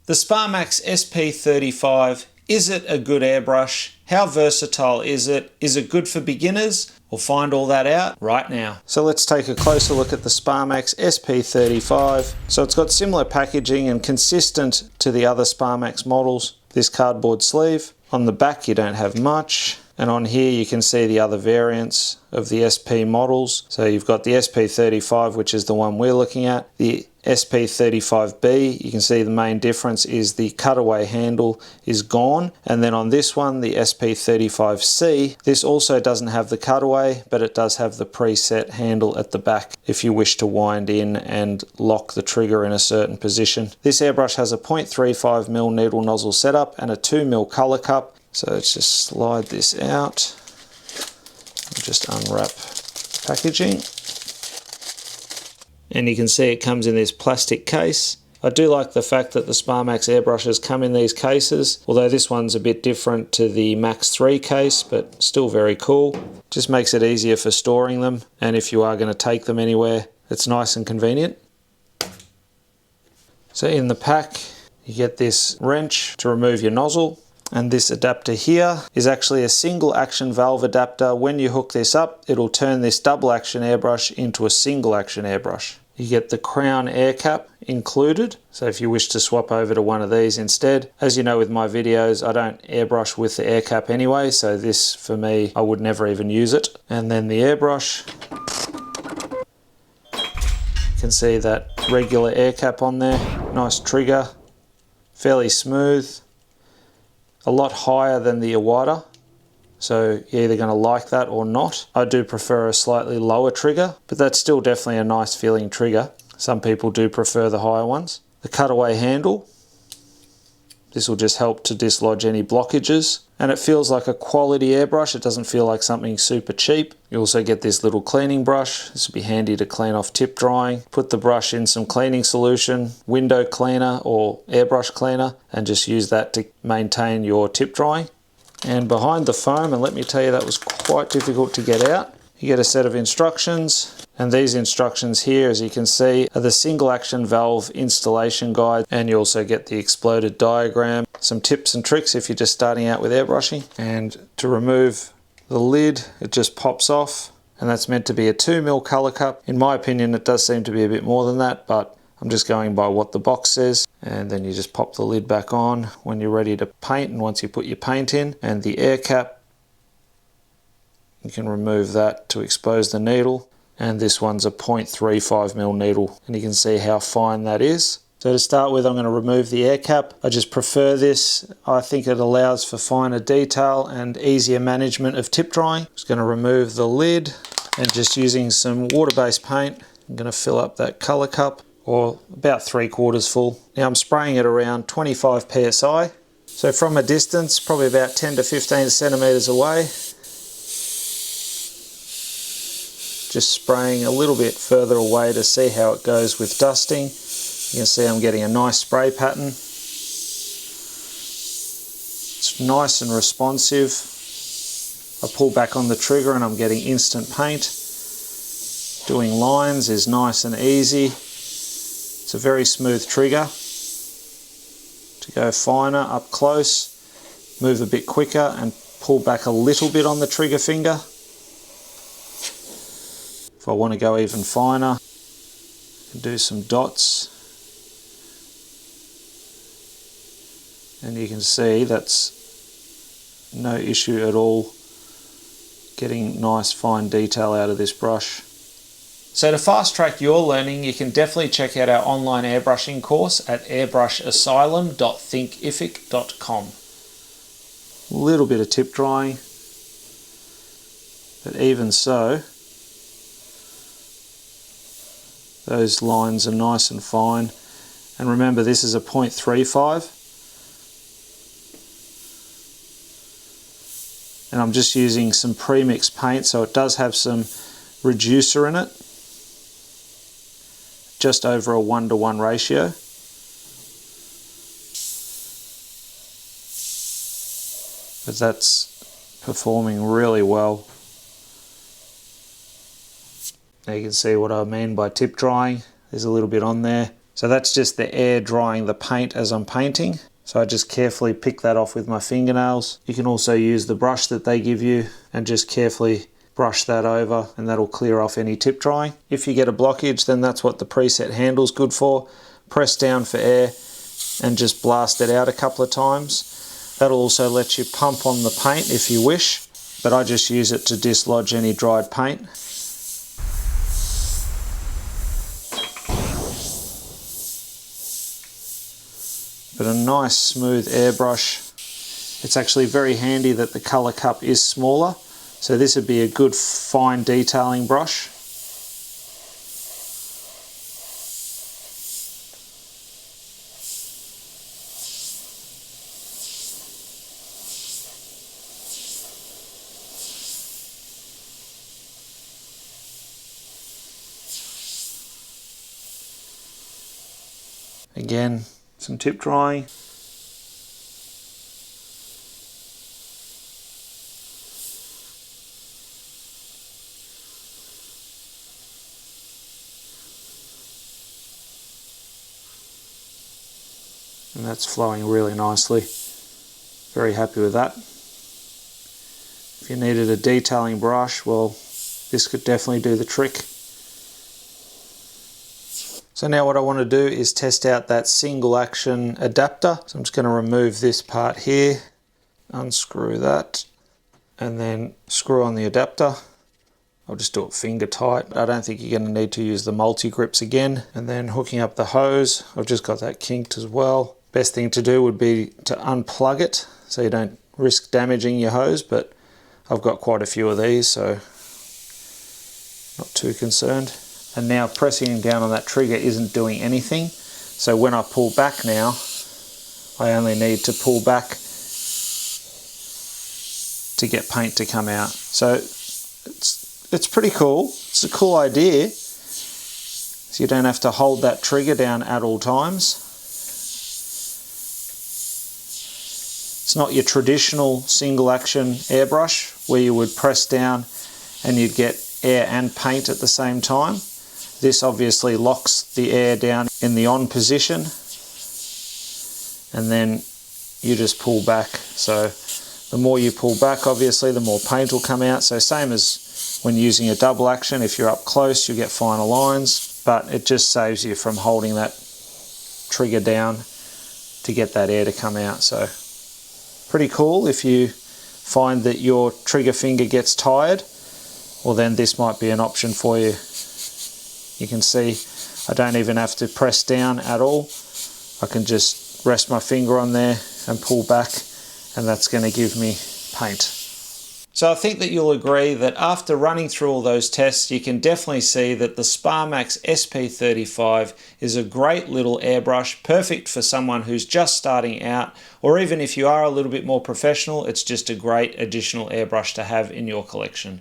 The Sparmax SP.35, is it a good airbrush? How versatile is it? Is it good for beginners? We'll find all that out right now. So let's take a closer look at the Sparmax SP.35. So it's got similar packaging and consistent to the other Sparmax models. This cardboard sleeve. On the back you don't have much. And on here you can see the other variants of the SP models. So you've got the SP.35, which is the one we're looking at. The SP.35B, you can see the main difference is the cutaway handle is gone. And then on this one, the SP.35C, this also doesn't have the cutaway, but it does have the preset handle at the back if you wish to wind in and lock the trigger in a certain position. This airbrush has a 0.35mm needle nozzle setup and a 2mm color cup. So let's just slide this out and just unwrap the packaging. And you can see it comes in this plastic case. I do like the fact that the Sparmax airbrushes come in these cases, although this one's a bit different to the Max 3 case, but still very cool. Just makes it easier for storing them, and if you are going to take them anywhere, it's nice and convenient. So in the pack, you get this wrench to remove your nozzle. And this adapter here is actually a single action valve adapter. When you hook this up, it'll turn this double action airbrush into a single action airbrush. You get the crown air cap included, so if you wish to swap over to one of these instead. As you know with my videos, I don't airbrush with the air cap anyway, so this for me, I would never even use it. And then the airbrush, you can see that regular air cap on there, nice trigger, fairly smooth. A lot higher than the Iwata, so you're either going to like that or not. I do prefer a slightly lower trigger, but that's still definitely a nice feeling trigger. Some people do prefer the higher ones. The cutaway handle, this will just help to dislodge any blockages, and it feels like a quality airbrush. It doesn't feel like something super cheap. You also get this little cleaning brush. This will be handy to clean off tip drying. Put the brush in some cleaning solution, window cleaner or airbrush cleaner, and just use that to maintain your tip drying. And behind the foam, and let me tell you, that was quite difficult to get out, you get a set of instructions. And these instructions here, as you can see, are the single action valve installation guide, and you also get the exploded diagram, some tips and tricks if you're just starting out with airbrushing. And to remove the lid, it just pops off, and that's meant to be a 2mm color cup. In my opinion, it does seem to be a bit more than that, but I'm just going by what the box says. And then you just pop the lid back on when you're ready to paint, and once you put your paint in. And the air cap, you can remove that to expose the needle. And this one's a 0.35mm needle, and you can see how fine that is. So to start with, I'm going to remove the air cap. I just prefer this. I think it allows for finer detail and easier management of tip drying. Just going to remove the lid, and just using some water-based paint, I'm going to fill up that color cup, or about 3/4 full. Now I'm spraying it around 25 psi. So from a distance, probably about 10 to 15 centimeters away, just spraying a little bit further away to see how it goes with dusting. You can see I'm getting a nice spray pattern. It's nice and responsive. I pull back on the trigger and I'm getting instant paint. Doing lines is nice and easy. It's a very smooth trigger. To go finer up close, move a bit quicker and pull back a little bit on the trigger finger. If I want to go even finer, I can do some dots. And you can see that's no issue at all getting nice fine detail out of this brush. So to fast track your learning, you can definitely check out our online airbrushing course at airbrushasylum.thinkific.com. A little bit of tip drying, but even so, those lines are nice and fine. And remember, this is a 0.35. And I'm just using some pre-mixed paint, so it does have some reducer in it. Just over a 1:1 ratio. But that's performing really well. Now you can see what I mean by tip drying. There's a little bit on there. So that's just the air drying the paint as I'm painting. So I just carefully pick that off with my fingernails. You can also use the brush that they give you and just carefully brush that over, and that'll clear off any tip drying. If you get a blockage, then that's what the preset handle's good for. Press down for air and just blast it out a couple of times. That'll also let you pump on the paint if you wish, but I just use it to dislodge any dried paint. But a nice smooth airbrush. It's actually very handy that the colour cup is smaller, so this would be a good fine detailing brush. Again, some tip drying. And that's flowing really nicely. Very happy with that. If you needed a detailing brush, well, this could definitely do the trick. So now what I want to do is test out that single action adapter. So I'm just going to remove this part here, unscrew that, and then screw on the adapter. I'll just do it finger tight. I don't think you're going to need to use the multi-grips again. And then hooking up the hose, I've just got that kinked as well. Best thing to do would be to unplug it so you don't risk damaging your hose, but I've got quite a few of these, so not too concerned. And now pressing down on that trigger isn't doing anything. So when I pull back now, I only need to pull back to get paint to come out. So it's pretty cool. It's a cool idea. So you don't have to hold that trigger down at all times. It's not your traditional single action airbrush where you would press down and you'd get air and paint at the same time. This obviously locks the air down in the on position, and then you just pull back. So the more you pull back, obviously, the more paint will come out. So same as when using a double action, if you're up close, you get finer lines, but it just saves you from holding that trigger down to get that air to come out. So pretty cool. If you find that your trigger finger gets tired, well, then this might be an option for you. You can see I don't even have to press down at all. I can just rest my finger on there and pull back, and that's going to give me paint. So I think that you'll agree that after running through all those tests, you can definitely see that the Sparmax SP.35 is a great little airbrush, perfect for someone who's just starting out, or even if you are a little bit more professional, it's just a great additional airbrush to have in your collection.